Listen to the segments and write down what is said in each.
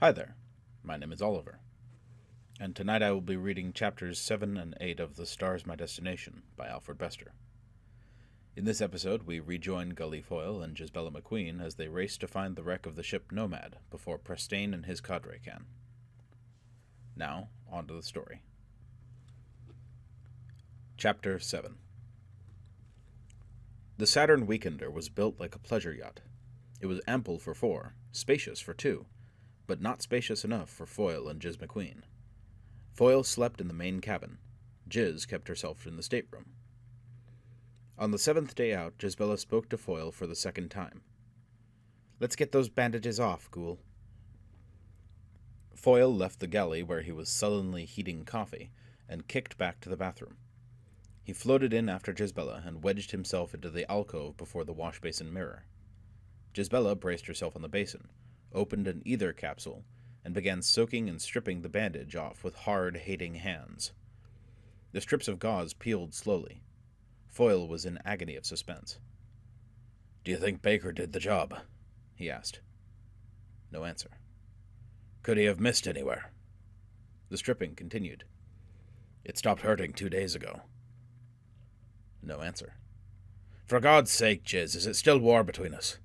Hi there, my name is Oliver, and tonight I will be reading chapters 7 and 8 of The Star's My Destination by Alfred Bester. In this episode, we rejoin Gully Foyle and Gisbella McQueen as they race to find the wreck of the ship Nomad before Prestane and his cadre can. Now, on to the story. Chapter 7. The Saturn Weekender was built like a pleasure yacht. It was ample for 4, spacious for 2, but not spacious enough for Foyle and Giz McQueen. Foyle slept in the main cabin. Giz kept herself in the stateroom. On the 7th day out, Gisbella spoke to Foyle for the second time. "Let's get those bandages off, Ghoul." Foyle left the galley where he was sullenly heating coffee and kicked back to the bathroom. He floated in after Gisbella and wedged himself into the alcove before the wash basin mirror. Gisbella braced herself on the basin, opened an ether capsule, and began soaking and stripping the bandage off with hard, hating hands. The strips of gauze peeled slowly. Foyle was in agony of suspense. "Do you think Baker did the job?" he asked. No answer. "Could he have missed anywhere?" The stripping continued. "It stopped hurting 2 days ago." No answer. "For God's sake, Giz, is it still war between us?"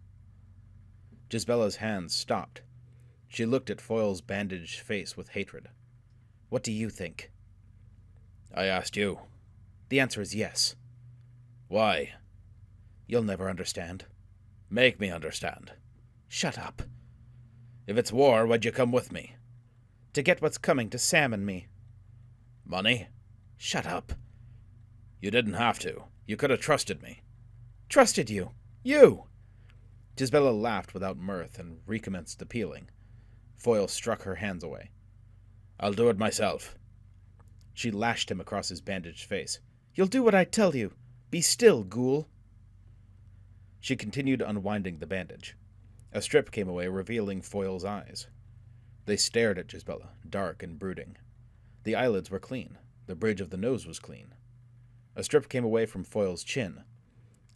Gisbella's hands stopped. She looked at Foyle's bandaged face with hatred. "What do you think?" "I asked you." "The answer is yes." "Why?" "You'll never understand." "Make me understand." "Shut up." "If it's war, why'd you come with me?" "To get what's coming to Sam and me." "Money?" "Shut up." "You didn't have to. You could have trusted me." "Trusted you? You!" Gisbella laughed without mirth and recommenced the peeling. Foyle struck her hands away. "I'll do it myself." She lashed him across his bandaged face. "You'll do what I tell you. Be still, Ghoul." She continued unwinding the bandage. A strip came away, revealing Foyle's eyes. They stared at Gisbella, dark and brooding. The eyelids were clean. The bridge of the nose was clean. A strip came away from Foyle's chin.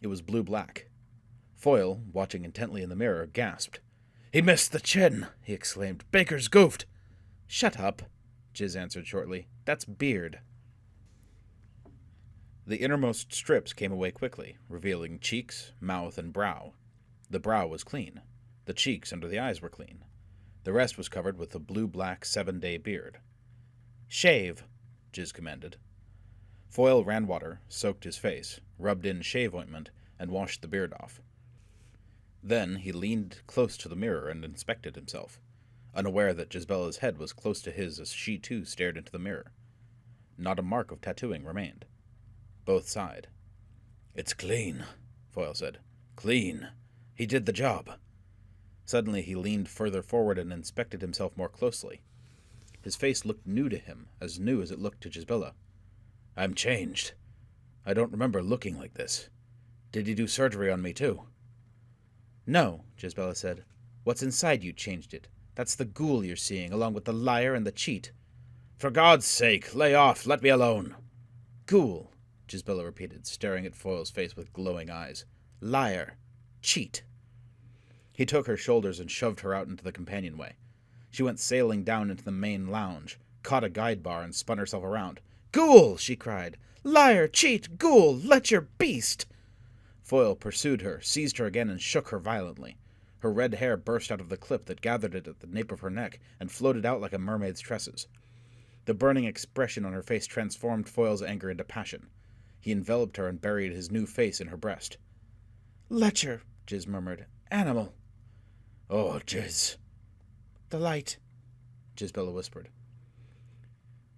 It was blue-black. Foyle, watching intently in the mirror, gasped. "He missed the chin!" he exclaimed. "Baker's goofed!" "Shut up," Giz answered shortly. "That's beard." The innermost strips came away quickly, revealing cheeks, mouth, and brow. The brow was clean. The cheeks under the eyes were clean. The rest was covered with a blue-black 7-day beard. "Shave," Giz commanded. Foyle ran water, soaked his face, rubbed in shave ointment, and washed the beard off. Then he leaned close to the mirror and inspected himself, unaware that Gisbella's head was close to his as she too stared into the mirror. Not a mark of tattooing remained. Both sighed. "It's clean," Foyle said. "Clean. He did the job." Suddenly he leaned further forward and inspected himself more closely. His face looked new to him, as new as it looked to Gisbella. "I'm changed. I don't remember looking like this. Did you do surgery on me too?" "No," Gisbella said. "What's inside you changed it. That's the ghoul you're seeing, along with the liar and the cheat." "For God's sake, lay off. Let me alone." "Ghoul," Gisbella repeated, staring at Foyle's face with glowing eyes. "Liar. Cheat." He took her shoulders and shoved her out into the companionway. She went sailing down into the main lounge, caught a guide bar, and spun herself around. "Ghoul!" she cried. "Liar! Cheat! Ghoul! Let your beast!" Foyle pursued her, seized her again, and shook her violently. Her red hair burst out of the clip that gathered it at the nape of her neck and floated out like a mermaid's tresses. The burning expression on her face transformed Foyle's anger into passion. He enveloped her and buried his new face in her breast. "Lecher," Giz murmured. "Animal." "Oh, Giz." "The light," Gisbella whispered.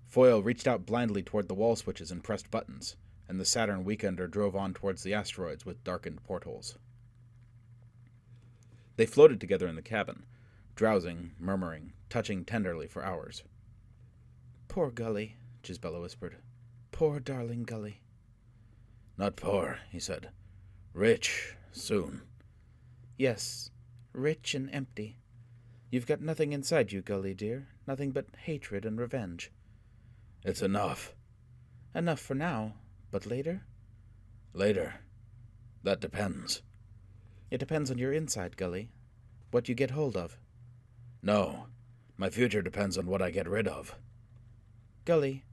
Foyle reached out blindly toward the wall switches and pressed buttons, and the Saturn Weekender drove on towards the asteroids with darkened portholes. They floated together in the cabin, drowsing, murmuring, touching tenderly for hours. "Poor Gully," Gisbella whispered. "Poor darling Gully." "Not poor," he said. "Rich, soon." "Yes, rich and empty. You've got nothing inside you, Gully, dear. Nothing but hatred and revenge." "It's enough." "Enough for now. But later?" "Later. That depends." "It depends on your inside, Gully. What you get hold of." "No. My future depends on what I get rid of. Gully,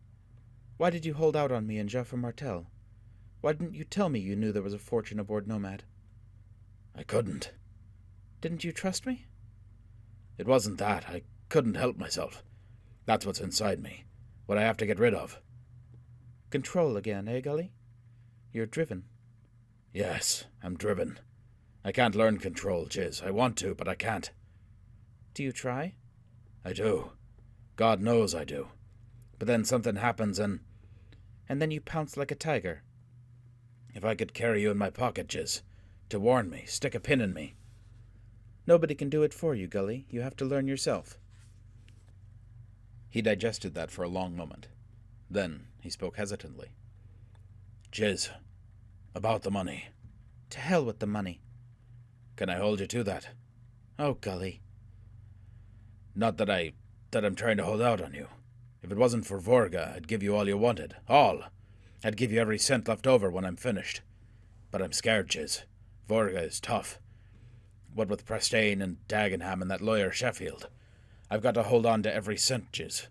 why did you hold out on me and Jaffa Martel? Why didn't you tell me you knew there was a fortune aboard Nomad? I couldn't. Didn't you trust me? It wasn't that. I couldn't help myself. That's what's inside me. What I have to get rid of. Control again, eh, Gully? You're driven. Yes, I'm driven. I can't learn control, Jiz. I want to, but I can't. Do you try? I do. God knows I do. But then something happens and then you pounce like a tiger. If I could carry you in my pocket, Jiz, to warn me, stick a pin in me. Nobody can do it for you, Gully. You have to learn yourself. He digested that for a long moment. Then he spoke hesitantly. Jiz, about the money. To hell with the money. Can I hold you to that? Oh, Gully. Not that I'm trying to hold out on you. If it wasn't for Vorga, I'd give you all you wanted. All. I'd give you every cent left over when I'm finished. But I'm scared, Jiz. Vorga is tough. What with Prestane and Dagenham and that lawyer Sheffield. I've got to hold on to every cent, Jiz.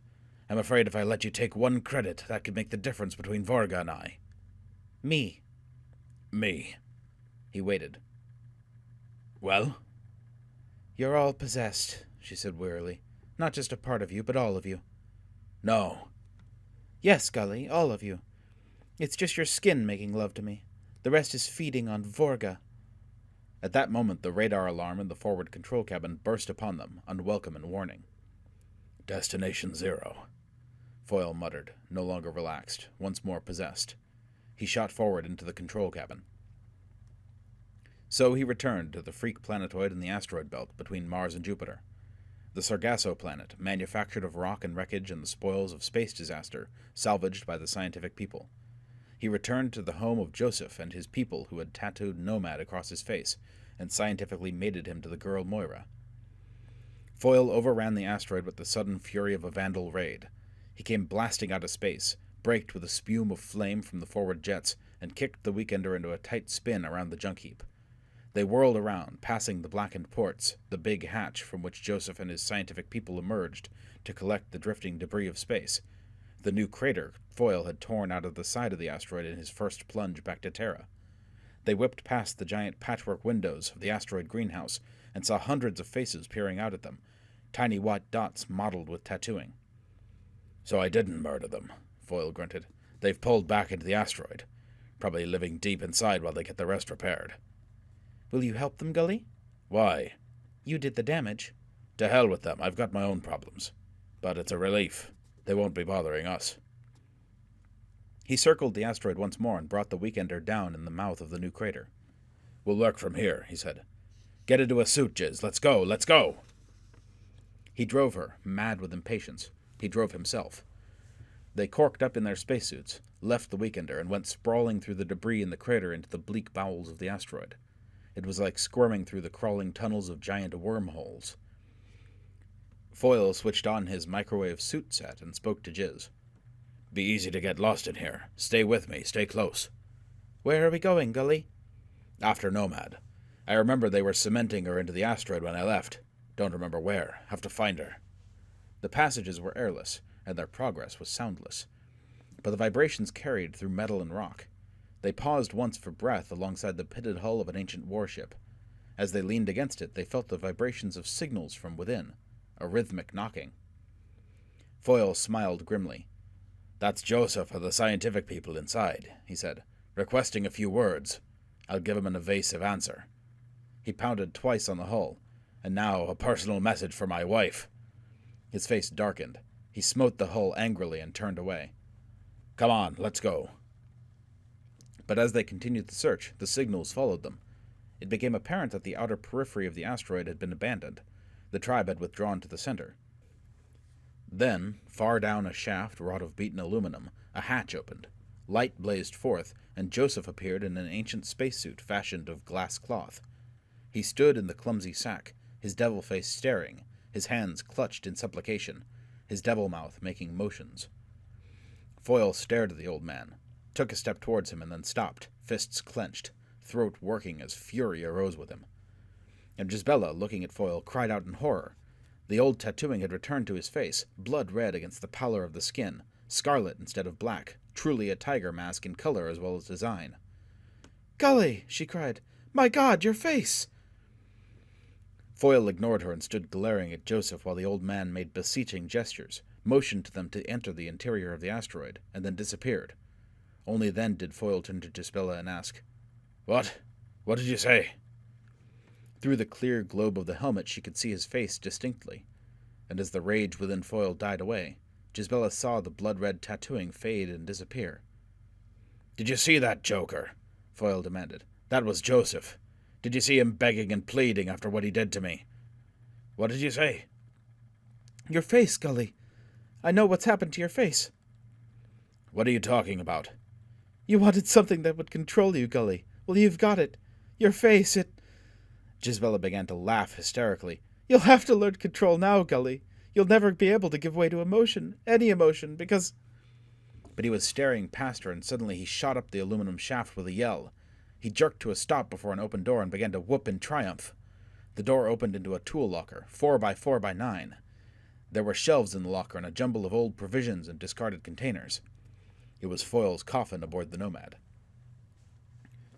I'm afraid if I let you take one credit, that could make the difference between Vorga and I. Me. He waited. Well? You're all possessed, she said wearily. Not just a part of you, but all of you. No. Yes, Gully, all of you. It's just your skin making love to me. The rest is feeding on Vorga. At that moment, the radar alarm in the forward control cabin burst upon them, unwelcome and warning. Destination 0. Foyle muttered, no longer relaxed, once more possessed. He shot forward into the control cabin. So he returned to the freak planetoid in the asteroid belt between Mars and Jupiter. The Sargasso planet, manufactured of rock and wreckage and the spoils of space disaster, salvaged by the scientific people. He returned to the home of Joseph and his people who had tattooed Nomad across his face and scientifically mated him to the girl Moira. Foyle overran the asteroid with the sudden fury of a Vandal raid. He came blasting out of space, braked with a spume of flame from the forward jets, and kicked the Weekender into a tight spin around the junk heap. They whirled around, passing the blackened ports, the big hatch from which Joseph and his scientific people emerged to collect the drifting debris of space, the new crater Foyle had torn out of the side of the asteroid in his first plunge back to Terra. They whipped past the giant patchwork windows of the asteroid greenhouse and saw hundreds of faces peering out at them, tiny white dots mottled with tattooing. So I didn't murder them, Foyle grunted. They've pulled back into the asteroid, probably living deep inside while they get the rest repaired. Will you help them, Gully? Why? You did the damage. To hell with them. I've got my own problems. But it's a relief. They won't be bothering us. He circled the asteroid once more and brought the Weekender down in the mouth of the new crater. We'll work from here, he said. Get into a suit, Jiz. Let's go. Let's go. He drove her, mad with impatience. He drove himself. They corked up in their spacesuits, left the Weekender, and went sprawling through the debris in the crater into the bleak bowels of the asteroid. It was like squirming through the crawling tunnels of giant wormholes. Foyle switched on his microwave suit set and spoke to Jiz. Be easy to get lost in here. Stay with me. Stay close. Where are we going, Gully? After Nomad. I remember they were cementing her into the asteroid when I left. Don't remember where. Have to find her. The passages were airless, and their progress was soundless. But the vibrations carried through metal and rock. They paused once for breath alongside the pitted hull of an ancient warship. As they leaned against it, they felt the vibrations of signals from within, a rhythmic knocking. Foyle smiled grimly. That's Joseph of the scientific people inside, he said, requesting a few words. I'll give him an evasive answer. He pounded twice on the hull. And now a personal message for my wife. His face darkened. He smote the hull angrily and turned away. Come on, let's go. But as they continued the search, the signals followed them. It became apparent that the outer periphery of the asteroid had been abandoned. The tribe had withdrawn to the center. Then, far down a shaft wrought of beaten aluminum, a hatch opened. Light blazed forth, and Joseph appeared in an ancient spacesuit fashioned of glass cloth. He stood in the clumsy sack, his devil face staring, his hands clutched in supplication, his devil mouth making motions. Foyle stared at the old man, took a step towards him, and then stopped, fists clenched, throat working as fury arose with him. And Gisbella, looking at Foyle, cried out in horror. The old tattooing had returned to his face, blood red against the pallor of the skin, scarlet instead of black, truly a tiger mask in color as well as design. "Gully!" she cried. "My God, your face!" Foyle ignored her and stood glaring at Joseph while the old man made beseeching gestures, motioned to them to enter the interior of the asteroid, and then disappeared. Only then did Foyle turn to Gisbella and ask, "What? What did you say?" Through the clear globe of the helmet she could see his face distinctly, and as the rage within Foyle died away, Gisbella saw the blood-red tattooing fade and disappear. "Did you see that joker?" Foyle demanded. "That was Joseph. Did you see him begging and pleading after what he did to me? What did you say?" "Your face, Gully. I know what's happened to your face." "What are you talking about?" "You wanted something that would control you, Gully. Well, you've got it. Your face, it—" Gisbella began to laugh hysterically. "You'll have to learn control now, Gully. You'll never be able to give way to emotion, any emotion, because—" But he was staring past her, and suddenly he shot up the aluminum shaft with a yell. He jerked to a stop before an open door and began to whoop in triumph. The door opened into a tool locker, 4x4x9. There were shelves in the locker and a jumble of old provisions and discarded containers. It was Foyle's coffin aboard the Nomad.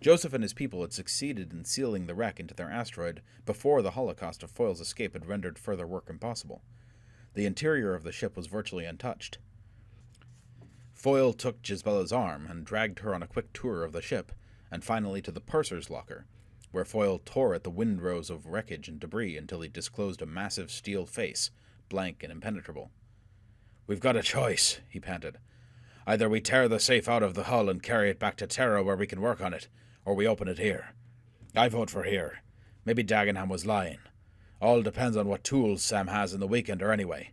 Joseph and his people had succeeded in sealing the wreck into their asteroid before the holocaust of Foyle's escape had rendered further work impossible. The interior of the ship was virtually untouched. Foyle took Gisbella's arm and dragged her on a quick tour of the ship, and finally to the purser's locker, where Foyle tore at the windrows of wreckage and debris until he disclosed a massive steel face, blank and impenetrable. "We've got a choice," he panted. "Either we tear the safe out of the hull and carry it back to Terra where we can work on it, or we open it here. I vote for here. Maybe Dagenham was lying. All depends on what tools Sam has in the Weekender anyway.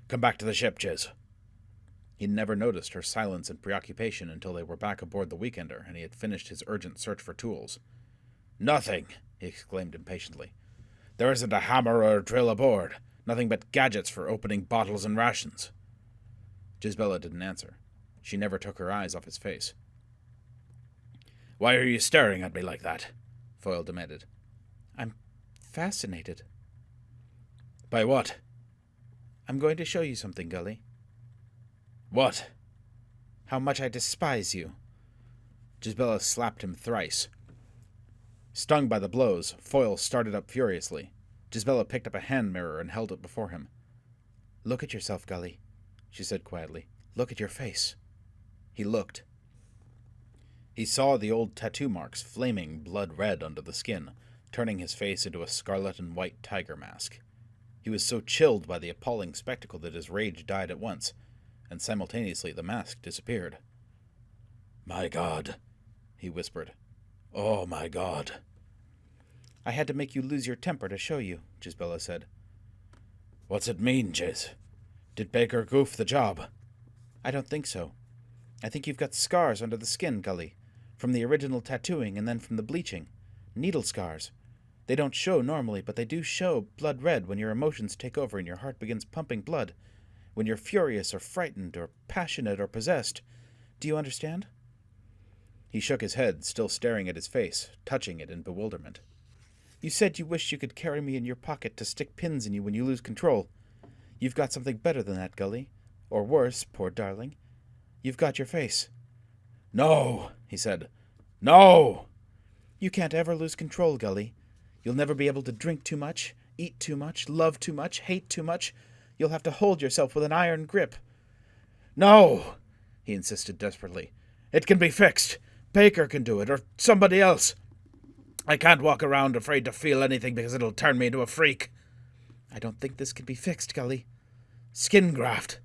Come back to the ship, Giz." He'd never noticed her silence and preoccupation until they were back aboard the Weekender and he had finished his urgent search for tools. "Nothing!" he exclaimed impatiently. "There isn't a hammer or a drill aboard. Nothing but gadgets for opening bottles and rations." Gisbella didn't answer. She never took her eyes off his face. "Why are you staring at me like that?" Foyle demanded. "I'm fascinated." "By what?" "I'm going to show you something, Gully." "What?" "How much I despise you." Gisbella slapped him thrice. Stung by the blows, Foyle started up furiously. Gisbella picked up a hand mirror and held it before him. "Look at yourself, Gully," she said quietly. "Look at your face." He looked. He saw the old tattoo marks flaming blood red under the skin, turning his face into a scarlet and white tiger mask. He was so chilled by the appalling spectacle that his rage died at once, and simultaneously the mask disappeared. "My God," he whispered. "Oh, my God." "I had to make you lose your temper to show you," Gisbella said. "What's it mean, Giz? Did Baker goof the job?" "I don't think so. I think you've got scars under the skin, Gully, from the original tattooing and then from the bleaching. Needle scars. They don't show normally, but they do show blood red when your emotions take over and your heart begins pumping blood, when you're furious or frightened or passionate or possessed. Do you understand?" He shook his head, still staring at his face, touching it in bewilderment. "You said you wished you could carry me in your pocket to stick pins in you when you lose control. You've got something better than that, Gully. Or worse, poor darling. You've got your face." "No," he said. "No!" "You can't ever lose control, Gully. You'll never be able to drink too much, eat too much, love too much, hate too much. You'll have to hold yourself with an iron grip." "No!" he insisted desperately. "It can be fixed. Baker can do it, or somebody else. I can't walk around afraid to feel anything because it'll turn me into a freak." "I don't think this can be fixed, Gully." "Skin graft."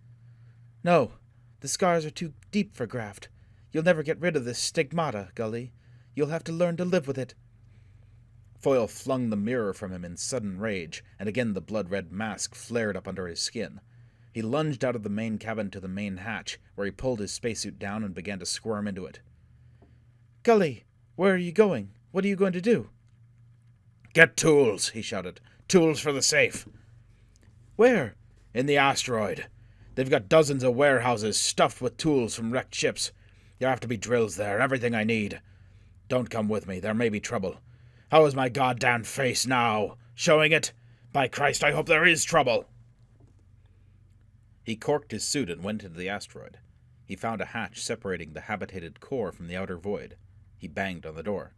"No, the scars are too deep for graft. You'll never get rid of this stigmata, Gully. You'll have to learn to live with it." Foyle flung the mirror from him in sudden rage, and again the blood-red mask flared up under his skin. He lunged out of the main cabin to the main hatch, where he pulled his spacesuit down and began to squirm into it. "Gully, where are you going? What are you going to do?" "Get tools," he shouted. "Tools for the safe." "Where?" "In the asteroid. They've got dozens of warehouses stuffed with tools from wrecked ships. There have to be drills there, everything I need. Don't come with me, there may be trouble. How is my goddamn face now? Showing it? By Christ, I hope there is trouble! He corked his suit and went into the asteroid. He found a hatch separating the habitated core from the outer void. He banged on the door.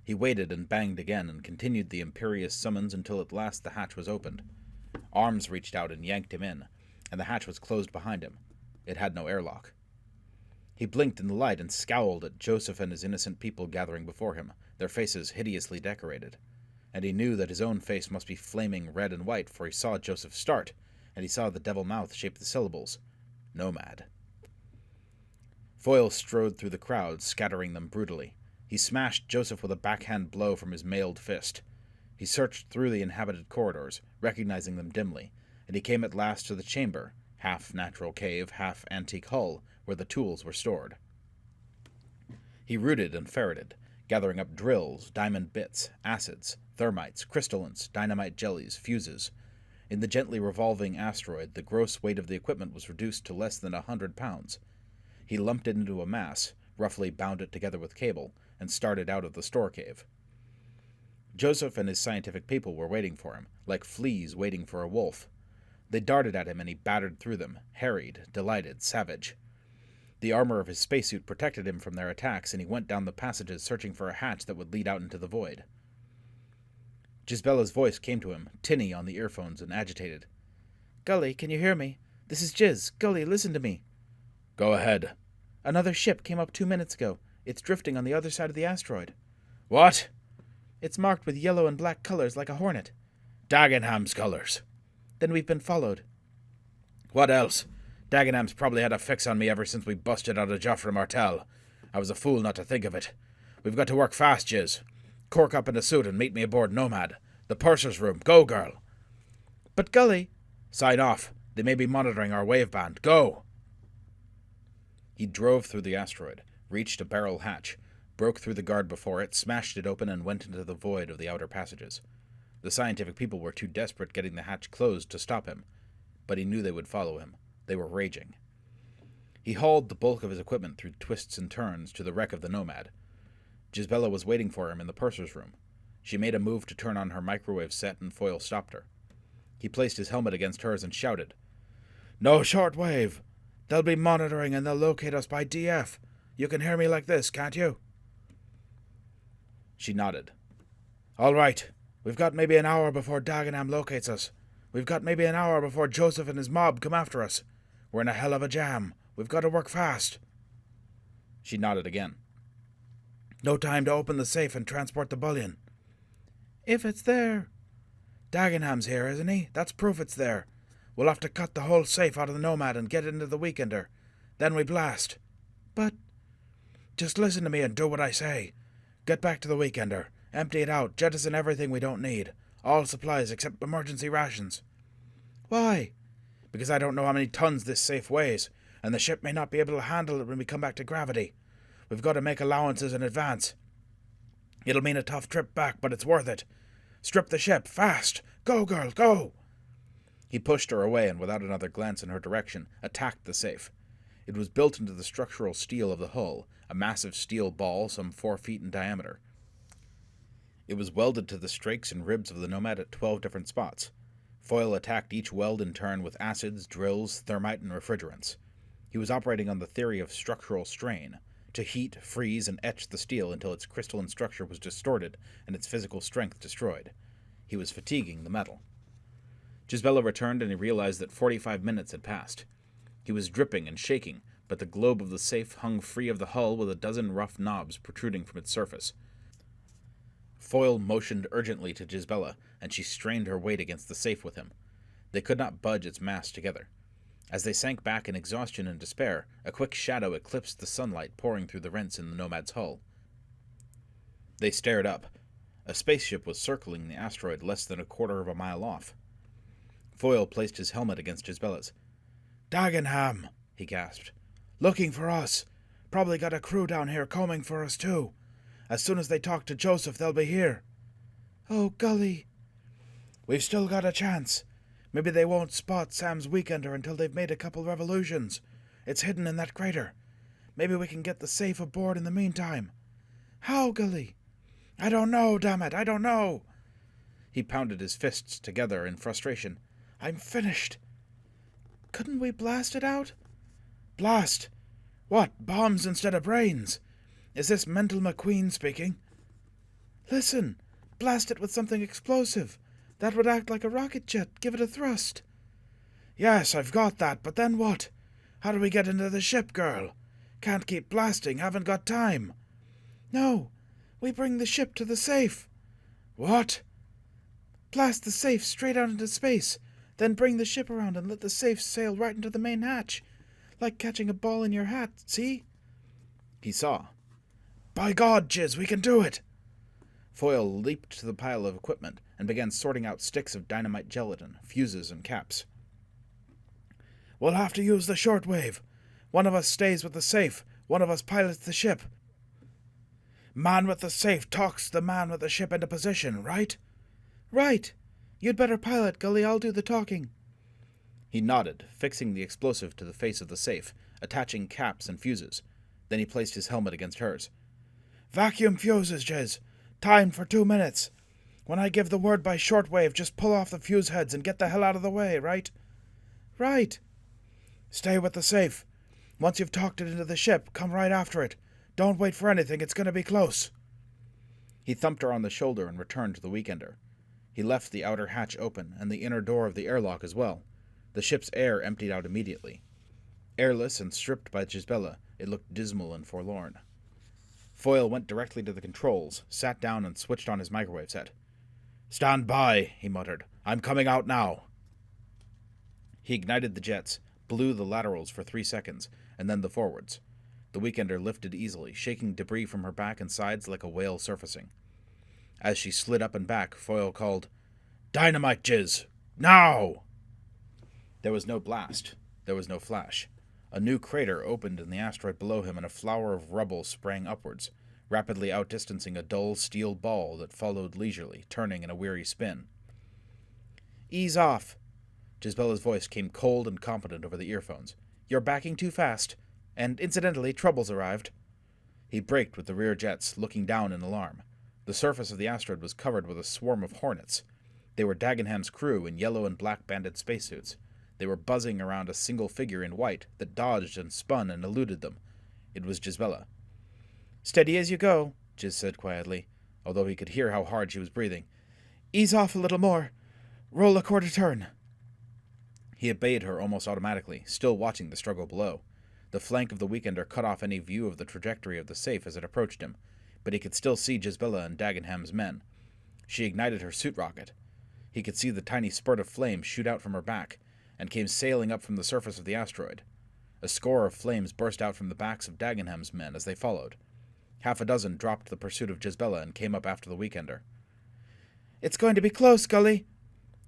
He waited and banged again and continued the imperious summons until at last the hatch was opened. Arms reached out and yanked him in, and the hatch was closed behind him. It had no airlock. He blinked in the light and scowled at Joseph and his innocent people gathering before him, their faces hideously decorated. And he knew that his own face must be flaming red and white, for he saw Joseph start, and he saw the devil mouth shape the syllables. Nomad. Foyle strode through the crowd, scattering them brutally. He smashed Joseph with a backhand blow from his mailed fist. He searched through the inhabited corridors, recognizing them dimly, and he came at last to the chamber, half natural cave, half antique hull, where the tools were stored. He rooted and ferreted, gathering up drills, diamond bits, acids, thermites, crystallants, dynamite jellies, fuses. In the gently revolving asteroid, the gross weight of the equipment was reduced to less than 100 pounds. He lumped it into a mass, roughly bound it together with cable, and started out of the store cave. Joseph and his scientific people were waiting for him, like fleas waiting for a wolf. They darted at him and he battered through them, harried, delighted, savage. The armor of his spacesuit protected him from their attacks, and he went down the passages searching for a hatch that would lead out into the void. Gisbella's voice came to him, tinny on the earphones and agitated. "Gully, can you hear me? This is Giz. Gully, listen to me." "Go ahead." "Another ship came up 2 minutes ago. It's drifting on the other side of the asteroid." "What?" "It's marked with yellow and black colors like a hornet." "Dagenham's colors." "Then we've been followed." "What else? Dagenham's probably had a fix on me ever since we busted out of Joffre Martel. I was a fool not to think of it. We've got to work fast, Giz. Cork up in a suit and meet me aboard Nomad. The purser's room. Go, girl." "But Gully—" "Sign off. They may be monitoring our waveband. Go." He drove through the asteroid, reached a barrel hatch, broke through the guard before it, smashed it open, and went into the void of the outer passages. The scientific people were too desperate getting the hatch closed to stop him, but he knew they would follow him. They were raging. He hauled the bulk of his equipment through twists and turns to the wreck of the Nomad. Gisbella was waiting for him in the purser's room. She made a move to turn on her microwave set, and Foyle stopped her. He placed his helmet against hers and shouted, "No short wave! They'll be monitoring and they'll locate us by DF. You can hear me like this, can't you?" She nodded. "All right. We've got maybe an hour before Dagenham locates us. We've got maybe an hour before Joseph and his mob come after us. We're in a hell of a jam. We've got to work fast." She nodded again. "No time to open the safe and transport the bullion." "If it's there." "Dagenham's here, isn't he? That's proof it's there. We'll have to cut the whole safe out of the Nomad and get it into the Weekender. Then we blast." "But—" "Just listen to me and do what I say. Get back to the Weekender. Empty it out. Jettison everything we don't need. All supplies except emergency rations." "Why?" "Because I don't know how many tons this safe weighs, and the ship may not be able to handle it when we come back to gravity. We've got to make allowances in advance. It'll mean a tough trip back, but it's worth it. Strip the ship, fast! Go, girl, go!" He pushed her away and, without another glance in her direction, attacked the safe. It was built into the structural steel of the hull, a massive steel ball some 4 feet in diameter. It was welded to the strakes and ribs of the Nomad at 12 different spots. Foyle attacked each weld in turn with acids, drills, thermite, and refrigerants. He was operating on the theory of structural strain, to heat, freeze, and etch the steel until its crystalline structure was distorted and its physical strength destroyed. He was fatiguing the metal. Gisbella returned, and he realized that 45 minutes had passed. He was dripping and shaking, but the globe of the safe hung free of the hull with a dozen rough knobs protruding from its surface. Foyle motioned urgently to Gisbella, and she strained her weight against the safe with him. They could not budge its mass together. As they sank back in exhaustion and despair, a quick shadow eclipsed the sunlight pouring through the rents in the Nomad's hull. They stared up. A spaceship was circling the asteroid less than a quarter of a mile off. Foyle placed his helmet against Gisbella's. "Dagenham," he gasped. "Looking for us. Probably got a crew down here combing for us, too. As soon as they talk to Joseph, they'll be here." "Oh, Gully." "We've still got a chance. Maybe they won't spot Sam's Weekender until they've made a couple revolutions. It's hidden in that crater. Maybe we can get the safe aboard in the meantime." "How, Gully?" "I don't know, damn it, I don't know." He pounded his fists together in frustration. I'm finished. Couldn't we blast it out? Blast? What, bombs instead of brains? Is this Mental McQueen speaking? Listen, blast it with something explosive. That would act like a rocket jet. Give it a thrust. Yes, I've got that, but then what? How do we get into the ship, girl? Can't keep blasting, haven't got time. No, we bring the ship to the safe. What? Blast the safe straight out into space, then bring the ship around and let the safe sail right into the main hatch. Like catching a ball in your hat, see? He saw. By God, Jizz, we can do it! Foyle leaped to the pile of equipment and began sorting out sticks of dynamite gelatin, fuses, and caps. We'll have to use the shortwave. One of us stays with the safe, one of us pilots the ship. Man with the safe talks the man with the ship into position, right? Right. You'd better pilot, Gully. I'll do the talking. He nodded, fixing the explosive to the face of the safe, attaching caps and fuses. Then he placed his helmet against hers. Vacuum fuses, Jizz. Timed for 2 minutes. When I give the word by shortwave, just pull off the fuse heads and get the hell out of the way, right? Right. Stay with the safe. Once you've talked it into the ship, come right after it. Don't wait for anything, it's going to be close. He thumped her on the shoulder and returned to the Weekender. He left the outer hatch open and the inner door of the airlock as well. The ship's air emptied out immediately. Airless and stripped by Gisbella, it looked dismal and forlorn. Foyle went directly to the controls, sat down and switched on his microwave set. "Stand by," he muttered. "I'm coming out now." He ignited the jets, blew the laterals for 3 seconds, and then the forwards. The Weekender lifted easily, shaking debris from her back and sides like a whale surfacing. As she slid up and back, Foyle called, "Dynamite, Jizz! Now!" There was no blast. There was no flash. A new crater opened in the asteroid below him, and a flower of rubble sprang upwards, rapidly outdistancing a dull steel ball that followed leisurely, turning in a weary spin. Ease off. Gisbella's voice came cold and competent over the earphones. You're backing too fast. And, incidentally, trouble's arrived. He braked with the rear jets, looking down in alarm. The surface of the asteroid was covered with a swarm of hornets. They were Dagenham's crew in yellow and black banded spacesuits. They were buzzing around a single figure in white that dodged and spun and eluded them. It was Gisbella. Steady as you go, Giz said quietly, although he could hear how hard she was breathing. Ease off a little more. Roll a quarter turn. He obeyed her almost automatically, still watching the struggle below. The flank of the Weekender cut off any view of the trajectory of the safe as it approached him, but he could still see Gisbella and Dagenham's men. She ignited her suit rocket. He could see the tiny spurt of flame shoot out from her back, and came sailing up from the surface of the asteroid. A score of flames burst out from the backs of Dagenham's men as they followed. Half a dozen dropped the pursuit of Gisbella and came up after the Weekender. It's going to be close, Gully.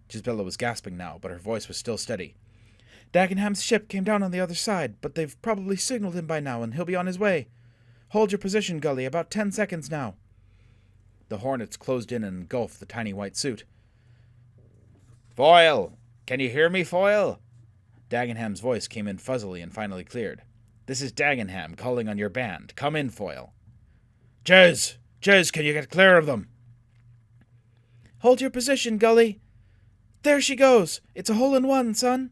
Gisbella was gasping now, but her voice was still steady. Dagenham's ship came down on the other side, but they've probably signaled him by now, and he'll be on his way. Hold your position, Gully. About 10 seconds now. The hornets closed in and engulfed the tiny white suit. "Foyle! Can you hear me, Foyle?" Dagenham's voice came in fuzzily and finally cleared. "This is Dagenham calling on your band. Come in, Foyle." Jizz! Jizz, can you get clear of them?" Hold your position, Gully. There she goes. It's a hole-in-one, son.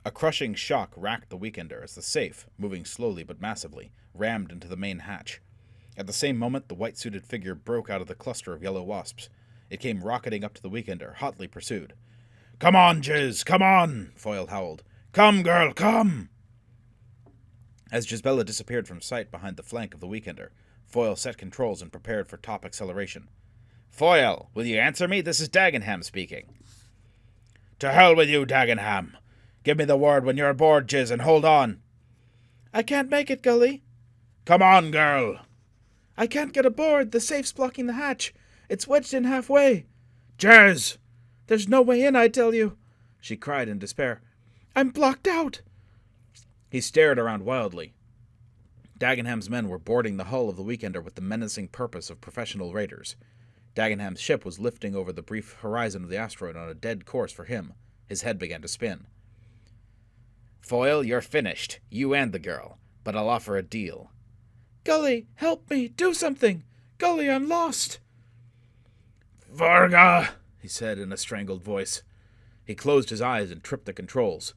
A crushing shock racked the Weekender as the safe, moving slowly but massively, rammed into the main hatch. At the same moment, the white-suited figure broke out of the cluster of yellow wasps. It came rocketing up to the Weekender, hotly pursued. "Come on, Jizz, come on!" Foyle howled. "Come, girl, come!" As Gisbella disappeared from sight behind the flank of the Weekender, Foyle set controls and prepared for top acceleration. "Foyle, will you answer me? This is Dagenham speaking." "To hell with you, Dagenham! Give me the word when you're aboard, Jizz, and hold on." "I can't make it, Gully." "Come on, girl." "I can't get aboard. The safe's blocking the hatch. It's wedged in halfway." "Jizz!" "There's no way in, I tell you," she cried in despair. "I'm blocked out." He stared around wildly. Dagenham's men were boarding the hull of the Weekender with the menacing purpose of professional raiders. Dagenham's ship was lifting over the brief horizon of the asteroid on a dead course for him. His head began to spin. "Foyle, you're finished. You and the girl. But I'll offer a deal." "Gully, help me. Do something. Gully, I'm lost." "Vorga!" he said in a strangled voice. He closed his eyes and tripped the controls.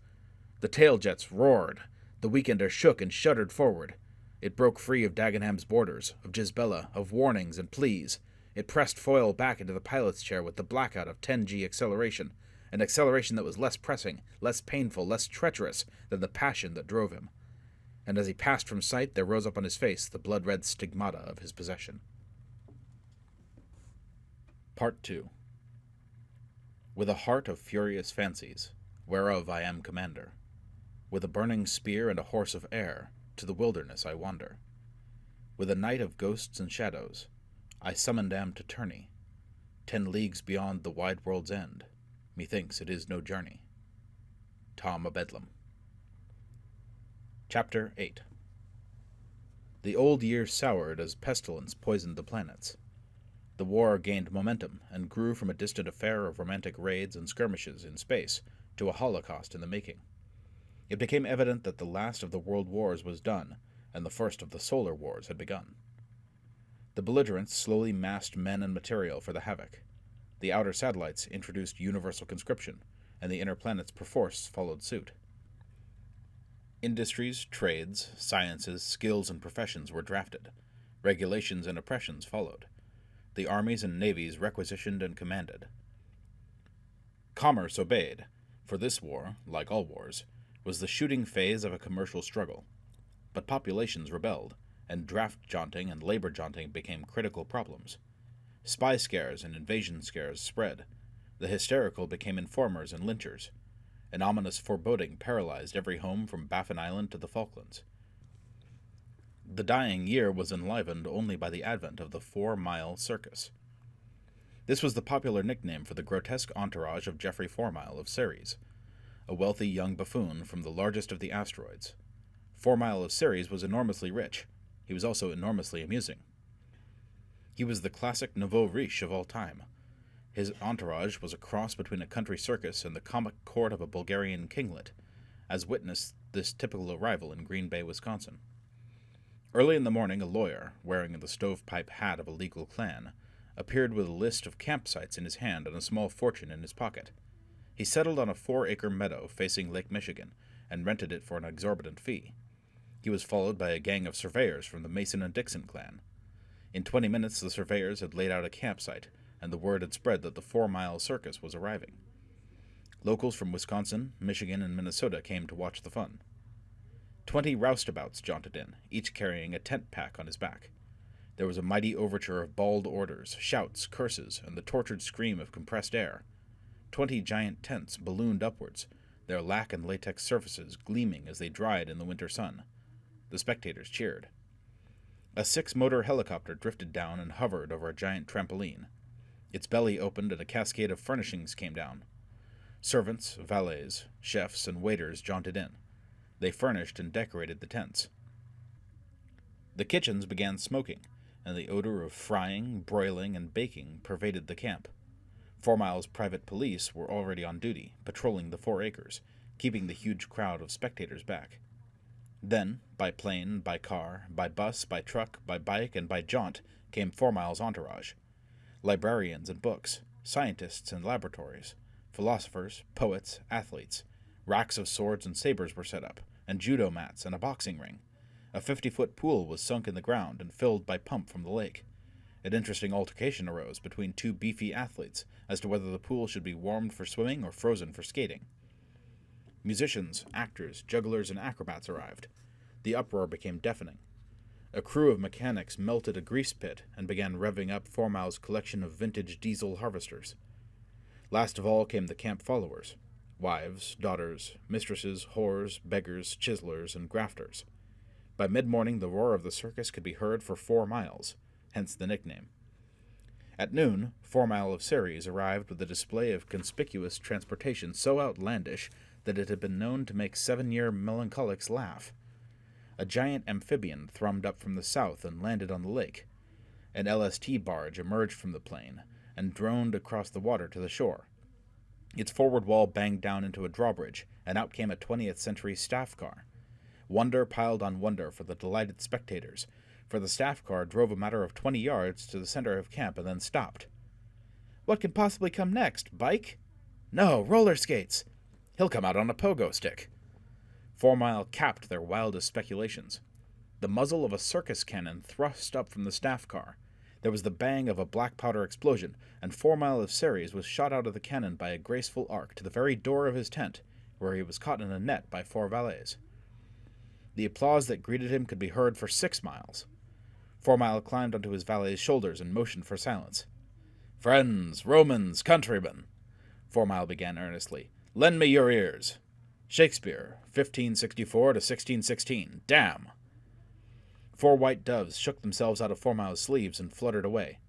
The tail jets roared. The Weekender shook and shuddered forward. It broke free of Dagenham's borders, of Jizbella, of warnings and pleas. It pressed Foyle back into the pilot's chair with the blackout of 10G acceleration, an acceleration that was less pressing, less painful, less treacherous than the passion that drove him. And as he passed from sight, there rose up on his face the blood-red stigmata of his possession. Part 2. With a heart of furious fancies, whereof I am commander, with a burning spear and a horse of air, to the wilderness I wander. With a night of ghosts and shadows, I summoned am to tourney. 10 leagues beyond the wide world's end, methinks it is no journey. Tom o' Bedlam. Chapter 8. The old year soured as pestilence poisoned the planets. The war gained momentum and grew from a distant affair of romantic raids and skirmishes in space to a holocaust in the making. It became evident that the last of the world wars was done, and the first of the solar wars had begun. The belligerents slowly massed men and material for the havoc. The outer satellites introduced universal conscription, and the inner planets perforce followed suit. Industries, trades, sciences, skills, and professions were drafted. Regulations and oppressions followed. The armies and navies requisitioned and commanded. Commerce obeyed, for this war, like all wars, was the shooting phase of a commercial struggle. But populations rebelled, and draft jaunting and labor jaunting became critical problems. Spy scares and invasion scares spread. The hysterical became informers and lynchers. An ominous foreboding paralyzed every home from Baffin Island to the Falklands. The dying year was enlivened only by the advent of the 4-Mile Circus. This was the popular nickname for the grotesque entourage of Geoffrey 4-Mile of Ceres, a wealthy young buffoon from the largest of the asteroids. 4-Mile of Ceres was enormously rich. He was also enormously amusing. He was the classic nouveau riche of all time. His entourage was a cross between a country circus and the comic court of a Bulgarian kinglet, as witnessed this typical arrival in Green Bay, Wisconsin. Early in the morning, a lawyer, wearing the stovepipe hat of a legal clan, appeared with a list of campsites in his hand and a small fortune in his pocket. He settled on a 4-acre meadow facing Lake Michigan and rented it for an exorbitant fee. He was followed by a gang of surveyors from the Mason and Dixon clan. In 20 minutes, the surveyors had laid out a campsite, and the word had spread that the 4-Mile Circus was arriving. Locals from Wisconsin, Michigan, and Minnesota came to watch the fun. 20 roustabouts jaunted in, each carrying a tent pack on his back. There was a mighty overture of bawled orders, shouts, curses, and the tortured scream of compressed air. 20 giant tents ballooned upwards, their lac and latex surfaces gleaming as they dried in the winter sun. The spectators cheered. A 6-motor helicopter drifted down and hovered over a giant trampoline. Its belly opened and a cascade of furnishings came down. Servants, valets, chefs, and waiters jaunted in. They furnished and decorated the tents. The kitchens began smoking, and the odor of frying, broiling, and baking pervaded the camp. 4-Mile's private police were already on duty, patrolling the 4 acres, keeping the huge crowd of spectators back. Then, by plane, by car, by bus, by truck, by bike, and by jaunt, came 4-Mile's entourage. Librarians and books, scientists and laboratories, philosophers, poets, athletes. Racks of swords and sabers were set up, and judo mats and a boxing ring. A 50-foot pool was sunk in the ground and filled by pump from the lake. An interesting altercation arose between 2 beefy athletes as to whether the pool should be warmed for swimming or frozen for skating. Musicians, actors, jugglers, and acrobats arrived. The uproar became deafening. A crew of mechanics melted a grease pit and began revving up 4-Mile's collection of vintage diesel harvesters. Last of all came the camp followers: wives, daughters, mistresses, whores, beggars, chiselers, and grafters. By mid-morning the roar of the circus could be heard for 4 miles, hence the nickname. At noon, 4-Mile of Ceres arrived with a display of conspicuous transportation so outlandish that it had been known to make 7-year melancholics laugh. A giant amphibian thrummed up from the south and landed on the lake. An LST barge emerged from the plain and droned across the water to the shore. Its forward wall banged down into a drawbridge, and out came a 20th-century staff car. Wonder piled on wonder for the delighted spectators, for the staff car drove a matter of 20 yards to the center of camp and then stopped. What can possibly come next? Bike? No, roller skates. He'll come out on a pogo stick. 4 Mile capped their wildest speculations. The muzzle of a circus cannon thrust up from the staff car. There was the bang of a black powder explosion, and 4 Mile of Ceres was shot out of the cannon by a graceful arc to the very door of his tent, where he was caught in a net by 4 valets. The applause that greeted him could be heard for 6 miles. 4 Mile climbed onto his valet's shoulders and motioned for silence. "Friends, Romans, countrymen," 4 Mile began earnestly, "lend me your ears. Shakespeare, 1564 to 1616. Damn!" 4 white doves shook themselves out of 4 Mile's sleeves and fluttered away.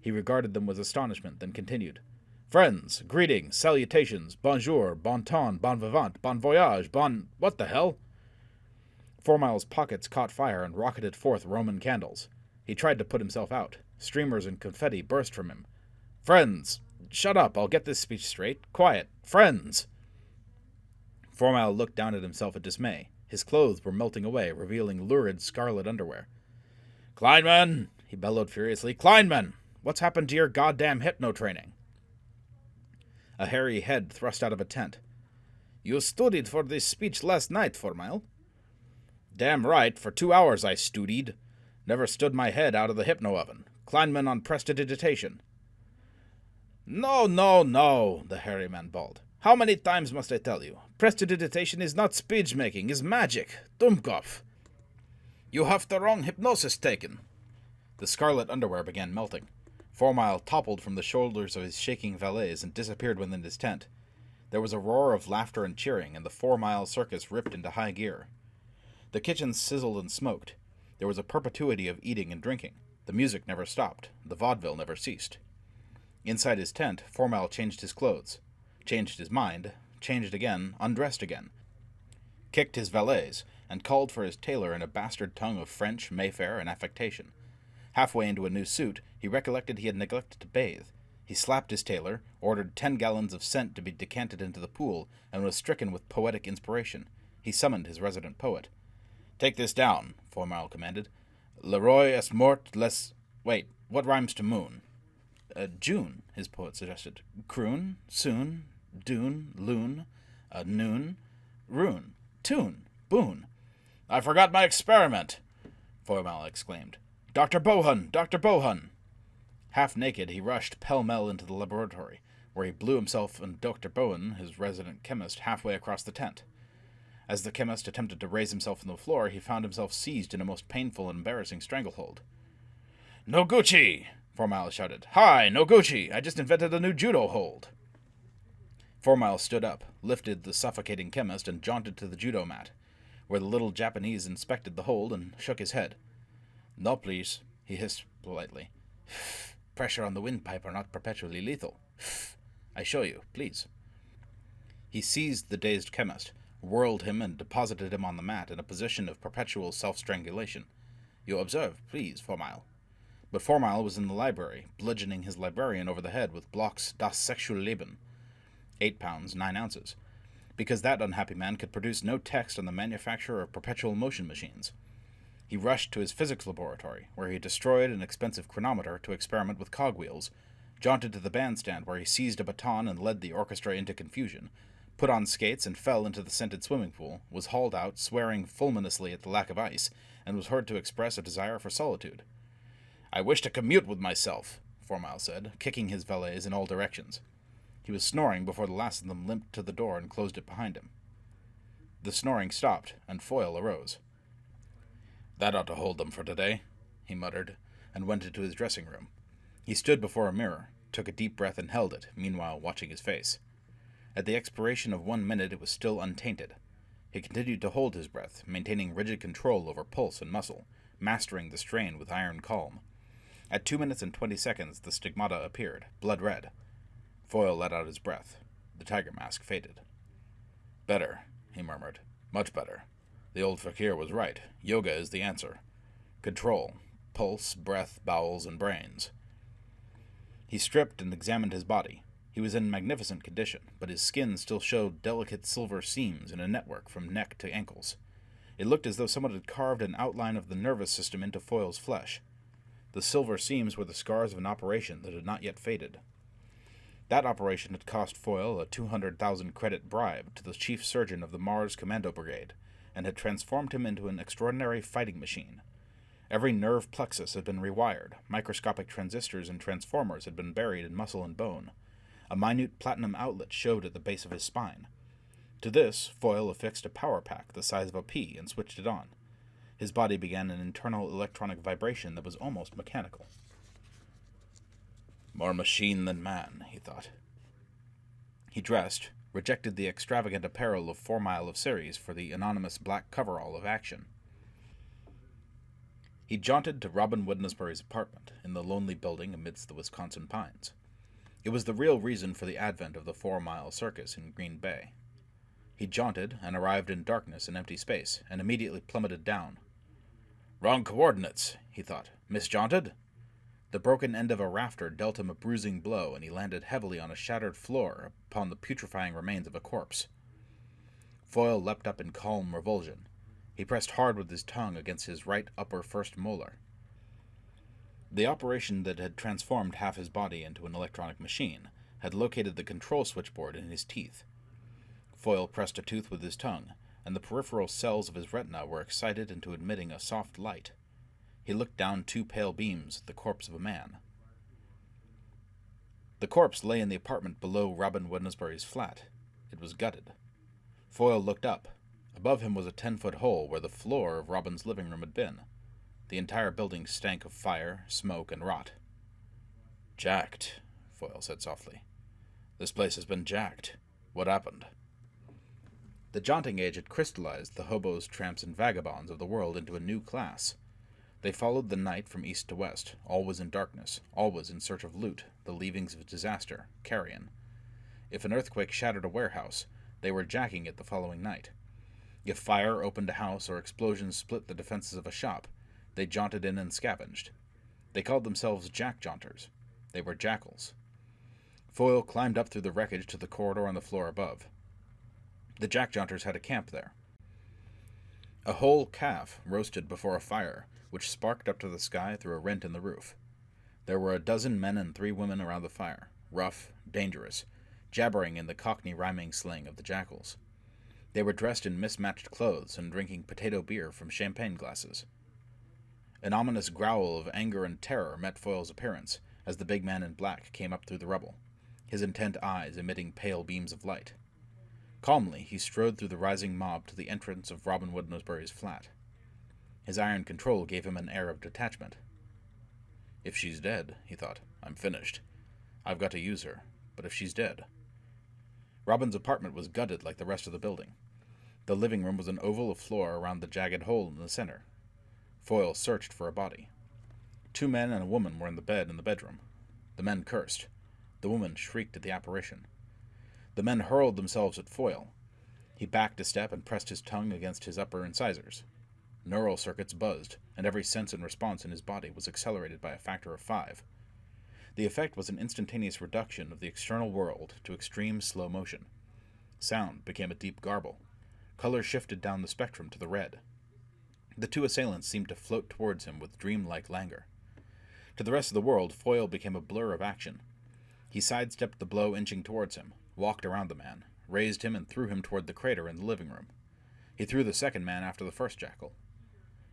He regarded them with astonishment, then continued. "Friends, greetings, salutations, bonjour, bon temps, bon vivant, bon voyage, bon... what the hell?" 4 Mile's pockets caught fire and rocketed forth Roman candles. He tried to put himself out. Streamers and confetti burst from him. "Friends! Shut up, I'll get this speech straight. Quiet! Friends!" 4 Mile looked down at himself in dismay. His clothes were melting away, revealing lurid scarlet underwear. "Kleinman!" he bellowed furiously. "Kleinman! What's happened to your goddamn hypno-training?" A hairy head thrust out of a tent. "You studied for this speech last night, 4 Mile." "Damn right, for 2 hours I studied. Never stood my head out of the hypno-oven. Kleinman on prestidigitation." "No, no, no," the hairy man bawled. "How many times must I tell you? Prestidigitation is not speech-making, is magic. Dummkopf. You have the wrong hypnosis taken." The scarlet underwear began melting. 4 Mile toppled from the shoulders of his shaking valets and disappeared within his tent. There was a roar of laughter and cheering, and the 4 Mile circus ripped into high gear. The kitchen sizzled and smoked. There was a perpetuity of eating and drinking. The music never stopped. The vaudeville never ceased. Inside his tent, 4 Mile changed his clothes, changed his mind, changed again, undressed again, kicked his valets, and called for his tailor in a bastard tongue of French, Mayfair, and affectation. Halfway into a new suit, he recollected he had neglected to bathe. He slapped his tailor, ordered 10 gallons of scent to be decanted into the pool, and was stricken with poetic inspiration. He summoned his resident poet. "Take this down," 4 Mile commanded. "Le roi est mort, les... Wait, what rhymes to moon?" "June," his poet suggested. "Croon, soon, dune, loon, noon, rune, tune, boon." "I forgot my experiment," 4 Mile exclaimed. "Dr. Bohun! Dr. Bohun!" Half naked, he rushed pell-mell into the laboratory, where he blew himself and Dr. Bohun, his resident chemist, halfway across the tent. As the chemist attempted to raise himself from the floor, he found himself seized in a most painful and embarrassing stranglehold. "Noguchi!" 4 Mile shouted. "Hi, Noguchi! I just invented a new judo hold." 4 Mile stood up, lifted the suffocating chemist, and jaunted to the judo mat, where the little Japanese inspected the hold and shook his head. "No, please," he hissed politely. "Pressure on the windpipe are not perpetually lethal. I show you, please." He seized the dazed chemist, whirled him, and deposited him on the mat in a position of perpetual self-strangulation. "You observe, please, 4 Mile." But 4 Mile was in the library, bludgeoning his librarian over the head with blocks Das Sexualleben, 8 pounds, 9 ounces, because that unhappy man could produce no text on the manufacture of perpetual motion machines. He rushed to his physics laboratory, where he destroyed an expensive chronometer to experiment with cogwheels, jaunted to the bandstand, where he seized a baton and led the orchestra into confusion, put on skates and fell into the scented swimming pool, was hauled out, swearing fulminously at the lack of ice, and was heard to express a desire for solitude. "I wish to commute with myself," 4 Mile said, kicking his valets in all directions. He was snoring before the last of them limped to the door and closed it behind him. The snoring stopped, and Foyle arose. "That ought to hold them for today," he muttered, and went into his dressing room. He stood before a mirror, took a deep breath and held it, meanwhile watching his face. At the expiration of 1 minute it was still untainted. He continued to hold his breath, maintaining rigid control over pulse and muscle, mastering the strain with iron calm. At 2 minutes and 20 seconds the stigmata appeared, blood red. Foyle let out his breath. The tiger mask faded. "Better," he murmured. "Much better. The old fakir was right. Yoga is the answer. Control. Pulse, breath, bowels, and brains." He stripped and examined his body. He was in magnificent condition, but his skin still showed delicate silver seams in a network from neck to ankles. It looked as though someone had carved an outline of the nervous system into Foyle's flesh. The silver seams were the scars of an operation that had not yet faded. That operation had cost Foyle a 200,000 credit bribe to the chief surgeon of the Mars Commando Brigade, and had transformed him into an extraordinary fighting machine. Every nerve plexus had been rewired, microscopic transistors and transformers had been buried in muscle and bone. A minute platinum outlet showed at the base of his spine. To this, Foyle affixed a power pack the size of a pea and switched it on. His body began an internal electronic vibration that was almost mechanical. More machine than man, he thought. He dressed, rejected the extravagant apparel of 4 Mile of Ceres for the anonymous black coverall of action. He jaunted to Robin Wednesbury's apartment in the lonely building amidst the Wisconsin pines. It was the real reason for the advent of the 4 Mile Circus in Green Bay. He jaunted and arrived in darkness and empty space, and immediately plummeted down. Wrong coordinates, he thought. Misjaunted? The broken end of a rafter dealt him a bruising blow, and he landed heavily on a shattered floor upon the putrefying remains of a corpse. Foyle leapt up in calm revulsion. He pressed hard with his tongue against his right upper first molar. The operation that had transformed half his body into an electronic machine had located the control switchboard in his teeth. Foyle pressed a tooth with his tongue, and the peripheral cells of his retina were excited into emitting a soft light. He looked down 2 pale beams at the corpse of a man. The corpse lay in the apartment below Robin Wednesbury's flat. It was gutted. Foyle looked up. Above him was a 10-foot hole where the floor of Robin's living room had been. The entire building stank of fire, smoke, and rot. Jacked, Foyle said softly. This place has been jacked. What happened? The jaunting age had crystallized the hobos, tramps, and vagabonds of the world into a new class. They followed the night from east to west, always in darkness, always in search of loot, the leavings of disaster, carrion. If an earthquake shattered a warehouse, they were jacking it the following night. If fire opened a house or explosions split the defenses of a shop, they jaunted in and scavenged. They called themselves jack-jaunters. They were jackals. Foyle climbed up through the wreckage to the corridor on the floor above. The jack-jaunters had a camp there. A whole calf roasted before a fire, which sparked up to the sky through a rent in the roof. There were 12 men and 3 women around the fire, rough, dangerous, jabbering in the Cockney rhyming slang of the jackals. They were dressed in mismatched clothes and drinking potato beer from champagne glasses. An ominous growl of anger and terror met Foyle's appearance as the big man in black came up through the rubble, his intent eyes emitting pale beams of light. Calmly, he strode through the rising mob to the entrance of Robin Wednesbury's flat. His iron control gave him an air of detachment. If she's dead, he thought, I'm finished. I've got to use her, but if she's dead... Robin's apartment was gutted like the rest of the building. The living room was an oval of floor around the jagged hole in the center. Foyle searched for a body. 2 men and a woman were in the bed in the bedroom. The men cursed. The woman shrieked at the apparition. The men hurled themselves at Foyle. He backed a step and pressed his tongue against his upper incisors. Neural circuits buzzed, and every sense and response in his body was accelerated by a factor of 5. The effect was an instantaneous reduction of the external world to extreme slow motion. Sound became a deep garble. Color shifted down the spectrum to the red. The 2 assailants seemed to float towards him with dreamlike languor. To the rest of the world, Foyle became a blur of action. He sidestepped the blow inching towards him, walked around the man, raised him and threw him toward the crater in the living room. He threw the second man after the first jackal.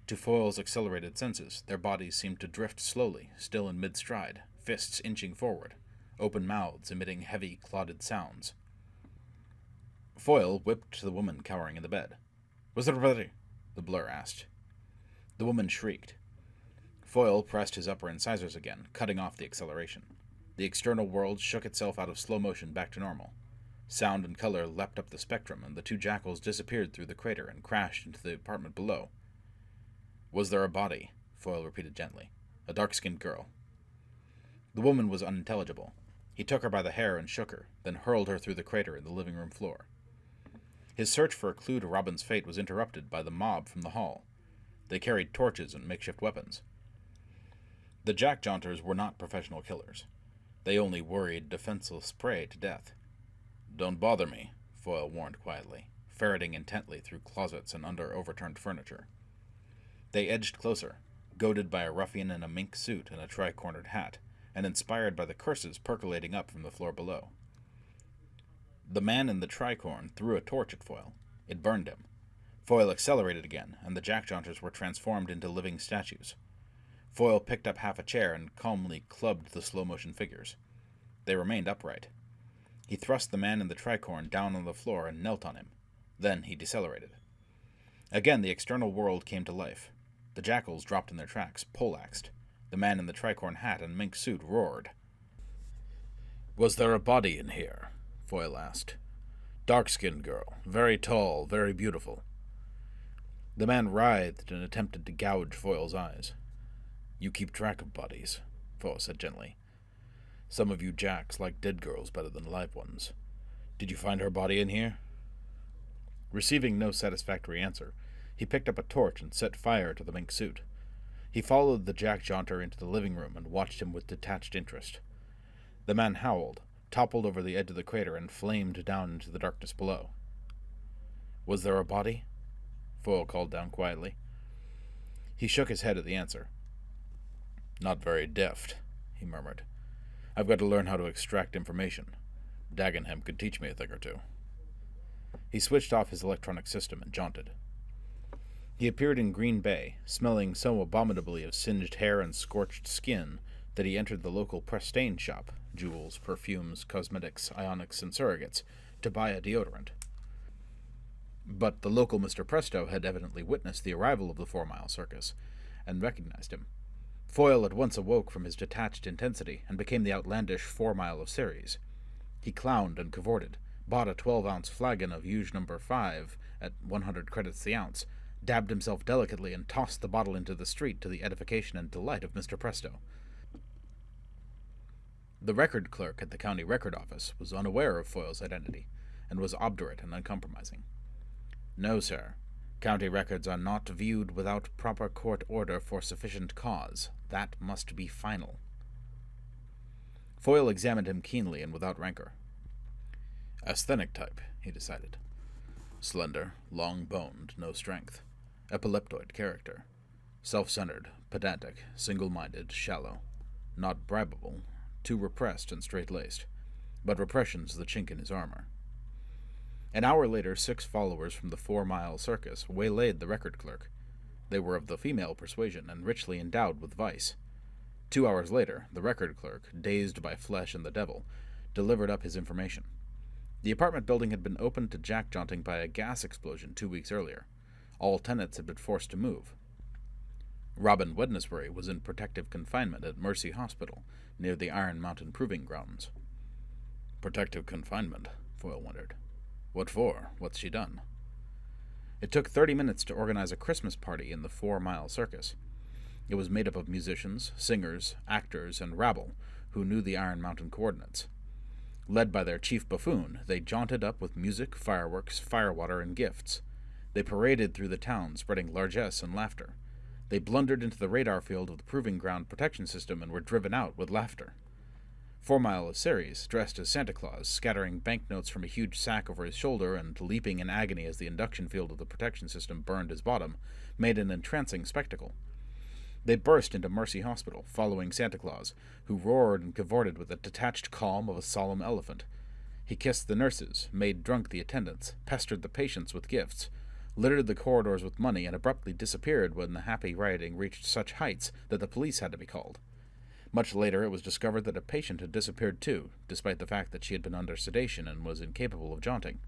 To Foyle's accelerated senses, their bodies seemed to drift slowly, still in mid-stride, fists inching forward, open mouths emitting heavy, clotted sounds. Foyle whipped to the woman cowering in the bed. "Was there everybody?" the blur asked. The woman shrieked. Foyle pressed his upper incisors again, cutting off the acceleration. The external world shook itself out of slow motion back to normal. Sound and color leapt up the spectrum, and the 2 jackals disappeared through the crater and crashed into the apartment below. "Was there a body?" Foyle repeated gently. "A dark-skinned girl." The woman was unintelligible. He took her by the hair and shook her, then hurled her through the crater in the living room floor. His search for a clue to Robin's fate was interrupted by the mob from the hall. They carried torches and makeshift weapons. The jack-jaunters were not professional killers. They only worried defenseless prey to death. "Don't bother me," Foyle warned quietly, ferreting intently through closets and under overturned furniture. They edged closer, goaded by a ruffian in a mink suit and a tri-cornered hat, and inspired by the curses percolating up from the floor below. The man in the tricorn threw a torch at Foyle. It burned him. Foyle accelerated again, and the jack-jaunters were transformed into living statues. Foyle picked up half a chair and calmly clubbed the slow-motion figures. They remained upright. He thrust the man in the tricorn down on the floor and knelt on him. Then he decelerated. Again the external world came to life. The jackals dropped in their tracks, poleaxed. The man in the tricorn hat and mink suit roared. "Was there a body in here?" Foyle asked. "Dark-skinned girl, very tall, very beautiful." The man writhed and attempted to gouge Foyle's eyes. "You keep track of bodies," Foyle said gently. "Some of you jacks like dead girls better than live ones. Did you find her body in here?" Receiving no satisfactory answer, he picked up a torch and set fire to the mink suit. He followed the jack-jaunter into the living room and watched him with detached interest. The man howled, toppled over the edge of the crater, and flamed down into the darkness below. "Was there a body?" Foyle called down quietly. He shook his head at the answer. "Not very deft," he murmured. "I've got to learn how to extract information. Dagenham could teach me a thing or two." He switched off his electronic system and jaunted. He appeared in Green Bay, smelling so abominably of singed hair and scorched skin that he entered the local Prestane shop, jewels, perfumes, cosmetics, ionics, and surrogates, to buy a deodorant. But the local Mr. Presto had evidently witnessed the arrival of the 4 Mile Circus, and recognized him. Foyle at once awoke from his detached intensity and became the outlandish 4 Mile of Ceres. He clowned and cavorted, bought a 12-ounce flagon of Huge No. 5 at 100 credits the ounce, dabbed himself delicately, and tossed the bottle into the street to the edification and delight of Mr. Presto. The record clerk at the county record office was unaware of Foyle's identity, and was obdurate and uncompromising. "No, sir. County records are not viewed without proper court order for sufficient cause. That must be final." Foyle examined him keenly and without rancor. "Asthenic type," he decided. "Slender, long-boned, no strength. Epileptoid character. Self-centered, pedantic, single-minded, shallow. Not bribable, too repressed and straight-laced. But repression's the chink in his armor." An hour later, 6 followers from the 4 Mile Circus waylaid the record clerk. They were of the female persuasion and richly endowed with vice. 2 hours later, the record clerk, dazed by flesh and the devil, delivered up his information. The apartment building had been opened to jack-jaunting by a gas explosion 2 weeks earlier. All tenants had been forced to move. Robin Wednesbury was in protective confinement at Mercy Hospital, near the Iron Mountain Proving Grounds. "Protective confinement?" Foyle wondered. "What for? What's she done?" It took 30 minutes to organize a Christmas party in the 4 Mile Circus. It was made up of musicians, singers, actors, and rabble who knew the Iron Mountain coordinates. Led by their chief buffoon, they jaunted up with music, fireworks, firewater, and gifts. They paraded through the town, spreading largesse and laughter. They blundered into the radar field of the Proving Ground protection system and were driven out with laughter. 4 Mile of Ceres, dressed as Santa Claus, scattering banknotes from a huge sack over his shoulder and leaping in agony as the induction field of the protection system burned his bottom, made an entrancing spectacle. They burst into Mercy Hospital, following Santa Claus, who roared and cavorted with the detached calm of a solemn elephant. He kissed the nurses, made drunk the attendants, pestered the patients with gifts, littered the corridors with money, and abruptly disappeared when the happy rioting reached such heights that the police had to be called. Much later, it was discovered that a patient had disappeared too, despite the fact that she had been under sedation and was incapable of jaunting.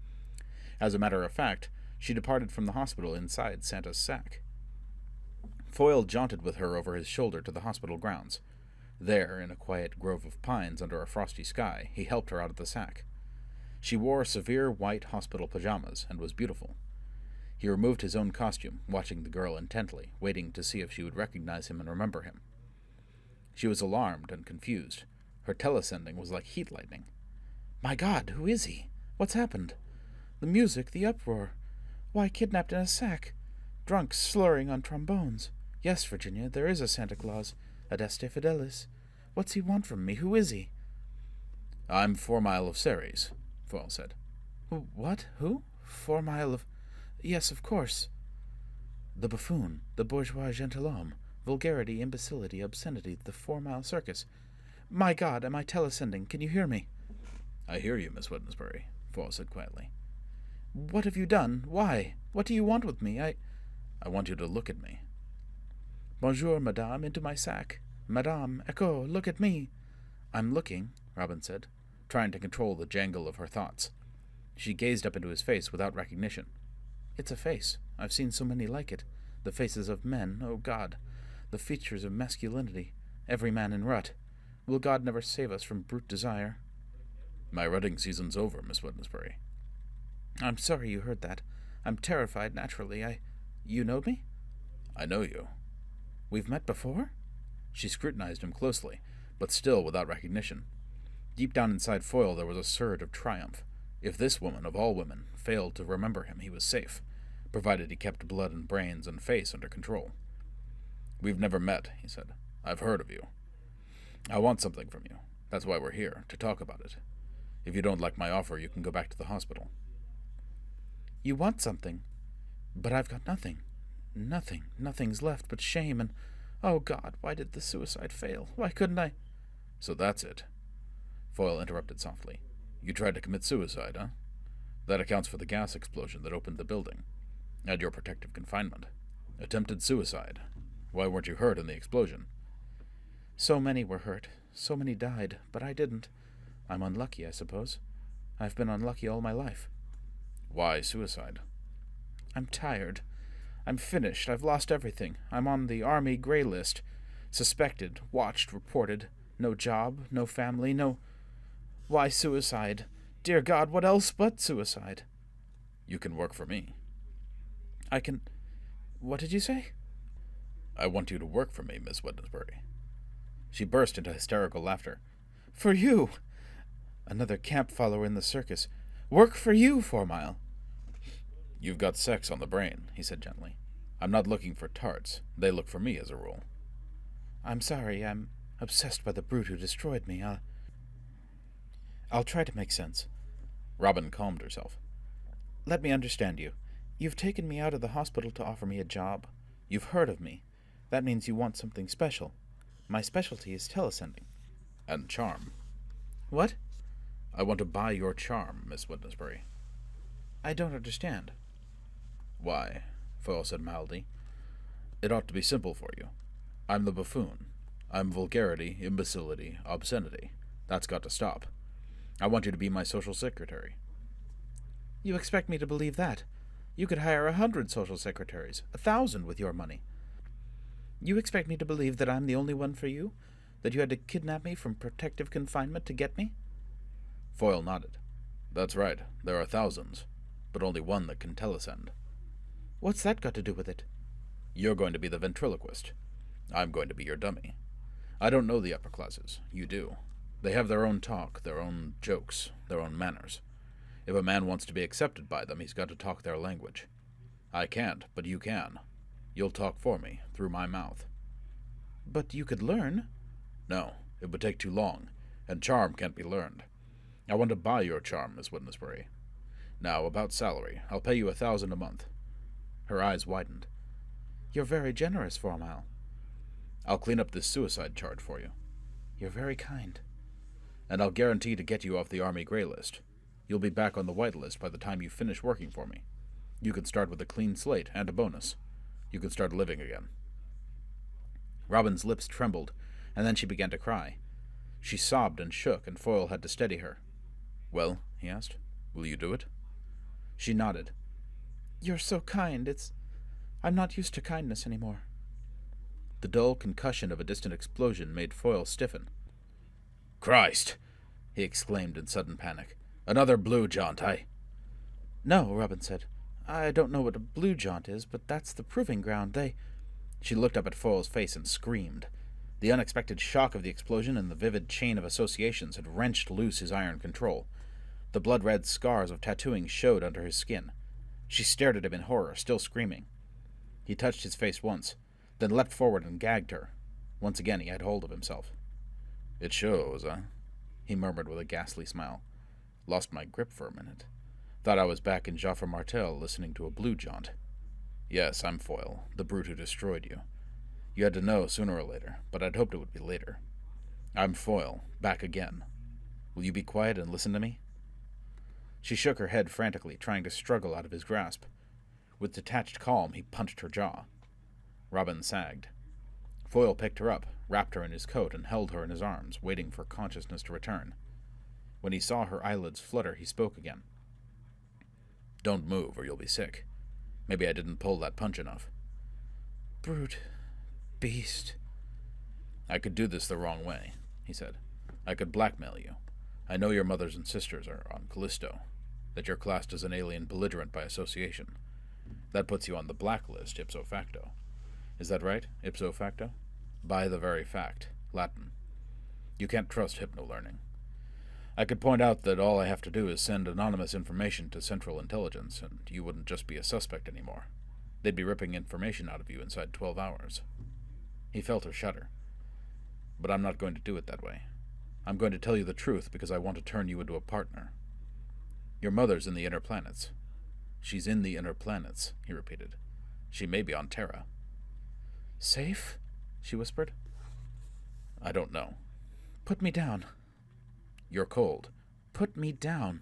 As a matter of fact, she departed from the hospital inside Santa's sack. Foyle jaunted with her over his shoulder to the hospital grounds. There, in a quiet grove of pines under a frosty sky, he helped her out of the sack. She wore severe white hospital pajamas and was beautiful. He removed his own costume, watching the girl intently, waiting to see if she would recognize him and remember him. She was alarmed and confused. Her telesending was like heat lightning. "My God, who is he? What's happened? The music, the uproar. Why, kidnapped in a sack. Drunks slurring on trombones. Yes, Virginia, there is a Santa Claus. Adeste Fidelis. What's he want from me? Who is he?" "I'm 4 Mile of Ceres," Foyle said. "What? Who? 4 Mile of... Yes, of course." "The buffoon, the bourgeois gentilhomme. Vulgarity, imbecility, obscenity, the 4 Mile Circus. My God, am I telesending? Can you hear me? I hear you, Miss Wednesbury, Foyle said quietly. What have you done? Why? What do you want with me? I want you to look at me. Bonjour, madame, into my sack. Madame, echo, look at me. I'm looking, Robin said, trying to control the jangle of her thoughts. She gazed up into his face without recognition. It's a face. I've seen so many like it. The faces of men, oh God. The features of masculinity. Every man in rut. Will God never save us from brute desire? My rutting season's over, Miss Wednesbury. I'm sorry you heard that. I'm terrified, naturally. You know me? I know you. We've met before? She scrutinized him closely, but still without recognition. Deep down inside Foyle there was a surge of triumph. If this woman, of all women, failed to remember him, he was safe, provided he kept blood and brains and face under control. We've never met, he said. I've heard of you. I want something from you. That's why we're here, to talk about it. If you don't like my offer, you can go back to the hospital. You want something? But I've got nothing. Nothing. Nothing's left but shame and... Oh, God, why did the suicide fail? Why couldn't I... So that's it. Foyle interrupted softly. You tried to commit suicide, huh? That accounts for the gas explosion that opened the building. And your protective confinement. Attempted suicide. Why weren't you hurt in the explosion? So many were hurt. So many died, but I didn't. I'm unlucky, I suppose. I've been unlucky all my life. Why suicide? I'm tired. I'm finished. I've lost everything. I'm on the Army Grey List. Suspected, watched, reported. No job, no family, no... Why suicide? Dear God, what else but suicide? You can work for me. I can... What did you say? I want you to work for me, Miss Wednesbury. She burst into hysterical laughter. For you? Another camp follower in the circus. Work for you, 4 Mile. You've got sex on the brain, he said gently. I'm not looking for tarts. They look for me as a rule. I'm sorry. I'm obsessed by the brute who destroyed me. I'll try to make sense. Robin calmed herself. Let me understand you. You've taken me out of the hospital to offer me a job. You've heard of me. That means you want something special. My specialty is telesending. And charm. What? I want to buy your charm, Miss Wednesbury. I don't understand. Why, Foyle said mildly. It ought to be simple for you. I'm the buffoon. I'm vulgarity, imbecility, obscenity. That's got to stop. I want you to be my social secretary. You expect me to believe that? You could hire 100 social secretaries, 1,000 with your money. You expect me to believe that I'm the only one for you? That you had to kidnap me from protective confinement to get me? Foyle nodded. That's right. There are thousands, but only one that can telesend. What's that got to do with it? You're going to be the ventriloquist. I'm going to be your dummy. I don't know the upper classes. You do. They have their own talk, their own jokes, their own manners. If a man wants to be accepted by them, he's got to talk their language. I can't, but you can. You'll talk for me, through my mouth. But you could learn. No, it would take too long, and charm can't be learned. I want to buy your charm, Miss Wednesbury. Now, about salary. I'll pay you 1,000 a month. Her eyes widened. You're very generous, 4 Mile. I'll clean up this suicide charge for you. You're very kind. And I'll guarantee to get you off the Army Grey List. You'll be back on the White List by the time you finish working for me. You can start with a clean slate and a bonus. You can start living again. Robin's lips trembled, and then she began to cry. She sobbed and shook, and Foyle had to steady her. Well, he asked, will you do it? She nodded. You're so kind. I'm not used to kindness anymore. The dull concussion of a distant explosion made Foyle stiffen. Christ! He exclaimed in sudden panic. Another blue jaunt, No, Robin said. I don't know what a blue jaunt is, but that's the proving ground. She looked up at Foyle's face and screamed. The unexpected shock of the explosion and the vivid chain of associations had wrenched loose his iron control. The blood-red scars of tattooing showed under his skin. She stared at him in horror, still screaming. He touched his face once, then leapt forward and gagged her. Once again he had hold of himself. It shows, he murmured with a ghastly smile. Lost my grip for a minute. Thought I was back in Joffre Martel listening to a blue jaunt. Yes, I'm Foyle, the brute who destroyed you. You had to know sooner or later, but I'd hoped it would be later. I'm Foyle, back again. Will you be quiet and listen to me? She shook her head frantically, trying to struggle out of his grasp. With detached calm, he punched her jaw. Robin sagged. Foyle picked her up, wrapped her in his coat, and held her in his arms, waiting for consciousness to return. When he saw her eyelids flutter, he spoke again. Don't move, or you'll be sick. Maybe I didn't pull that punch enough. Brute. Beast. I could do this the wrong way, he said. I could blackmail you. I know your mothers and sisters are on Callisto, that you're classed as an alien belligerent by association. That puts you on the blacklist, ipso facto. Is that right, ipso facto? By the very fact, Latin. You can't trust hypno-learning. I could point out that all I have to do is send anonymous information to Central Intelligence, and you wouldn't just be a suspect anymore. They'd be ripping information out of you inside 12 hours. He felt her shudder. But I'm not going to do it that way. I'm going to tell you the truth because I want to turn you into a partner. Your mother's in the inner planets. She's in the inner planets, he repeated. She may be on Terra. Safe? She whispered. I don't know. Put me down. You're cold. Put me down.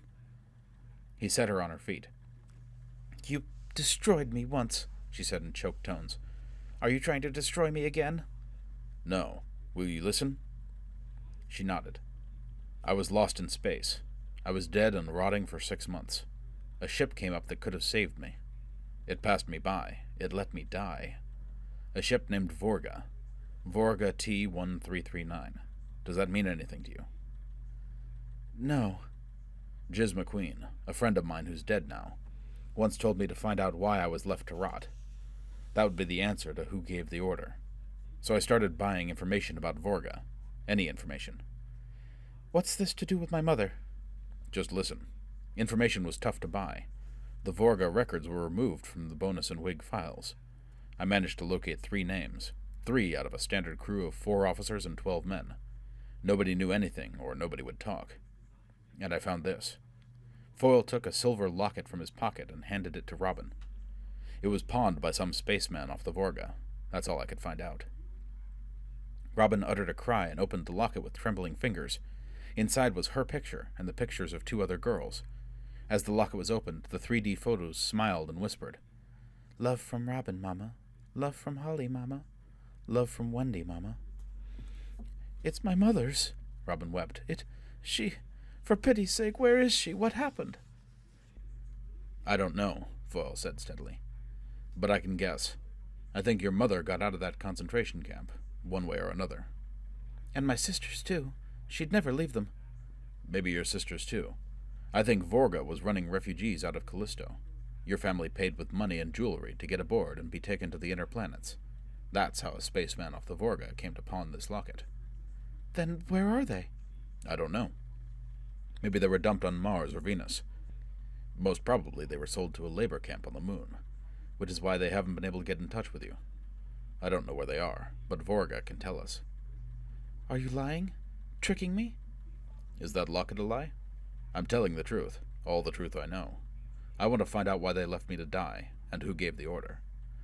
He set her on her feet. You destroyed me once, she said in choked tones. Are you trying to destroy me again? No. Will you listen? She nodded. I was lost in space. I was dead and rotting for 6 months. A ship came up that could have saved me. It passed me by. It let me die. A ship named Vorga. Vorga T-1339. Does that mean anything to you? No. Jiz McQueen, a friend of mine who's dead now, once told me to find out why I was left to rot. That would be the answer to who gave the order. So I started buying information about Vorga. Any information. What's this to do with my mother? Just listen. Information was tough to buy. The Vorga records were removed from the Bonus and Wig files. I managed to locate 3 names. 3 out of a standard crew of 4 officers and 12 men. Nobody knew anything, or nobody would talk. And I found this. Foyle took a silver locket from his pocket and handed it to Robin. It was pawned by some spaceman off the Vorga. That's all I could find out. Robin uttered a cry and opened the locket with trembling fingers. Inside was her picture and the pictures of 2 other girls. As the locket was opened, the 3D photos smiled and whispered, Love from Robin, Mama. Love from Holly, Mama. Love from Wendy, Mama. It's my mother's, Robin wept. She... For pity's sake, where is she? What happened? I don't know, Foyle said steadily. But I can guess. I think your mother got out of that concentration camp, one way or another. And my sisters, too. She'd never leave them. Maybe your sisters, too. I think Vorga was running refugees out of Callisto. Your family paid with money and jewelry to get aboard and be taken to the inner planets. That's how a spaceman off the Vorga came to pawn this locket. Then where are they? I don't know. Maybe they were dumped on Mars or Venus. Most probably they were sold to a labor camp on the moon, which is why they haven't been able to get in touch with you. I don't know where they are, but Vorga can tell us. Are you lying? Tricking me? Is that locket a lie? I'm telling the truth, all the truth I know. I want to find out why they left me to die, and who gave the order.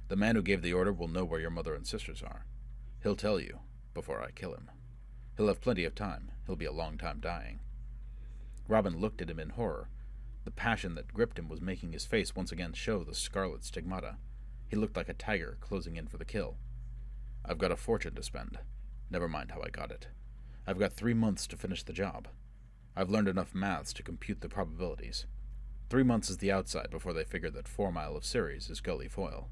The man who gave the order will know where your mother and sisters are. He'll tell you, before I kill him. He'll have plenty of time. He'll be a long time dying. Robin looked at him in horror. The passion that gripped him was making his face once again show the scarlet stigmata. He looked like a tiger closing in for the kill. I've got a fortune to spend. Never mind how I got it. I've got 3 months to finish the job. I've learned enough maths to compute the probabilities. 3 months is the outside before they figure that 4 Mile of Ceres is Gully Foyle.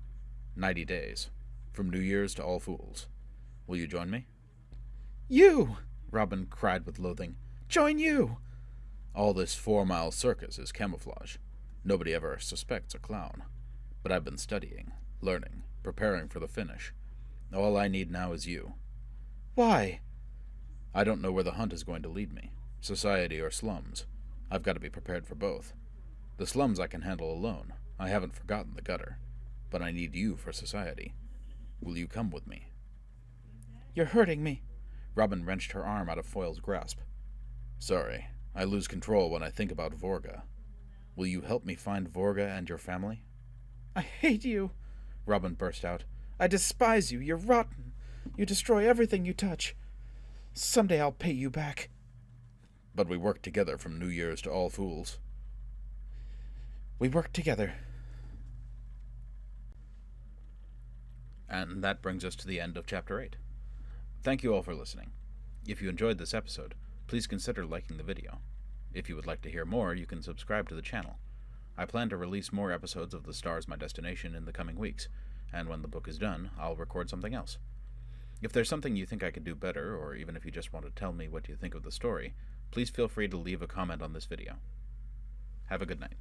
90 days. From New Year's to All Fools. Will you join me? You! Robin cried with loathing. Join you! All this 4 Mile circus is camouflage. Nobody ever suspects a clown. But I've been studying, learning, preparing for the finish. All I need now is you. Why? I don't know where the hunt is going to lead me. Society or slums. I've got to be prepared for both. The slums I can handle alone. I haven't forgotten the gutter. But I need you for society. Will you come with me? You're hurting me. Robin wrenched her arm out of Foyle's grasp. Sorry. I lose control when I think about Vorga. Will you help me find Vorga and your family? I hate you, Robin burst out. I despise you. You're rotten. You destroy everything you touch. Someday I'll pay you back. But we worked together from New Year's to All Fools. We worked together. And that brings us to the end of Chapter 8. Thank you all for listening. If you enjoyed this episode, please consider liking the video. If you would like to hear more, you can subscribe to the channel. I plan to release more episodes of The Star's My Destination in the coming weeks, and when the book is done, I'll record something else. If there's something you think I could do better, or even if you just want to tell me what you think of the story, please feel free to leave a comment on this video. Have a good night.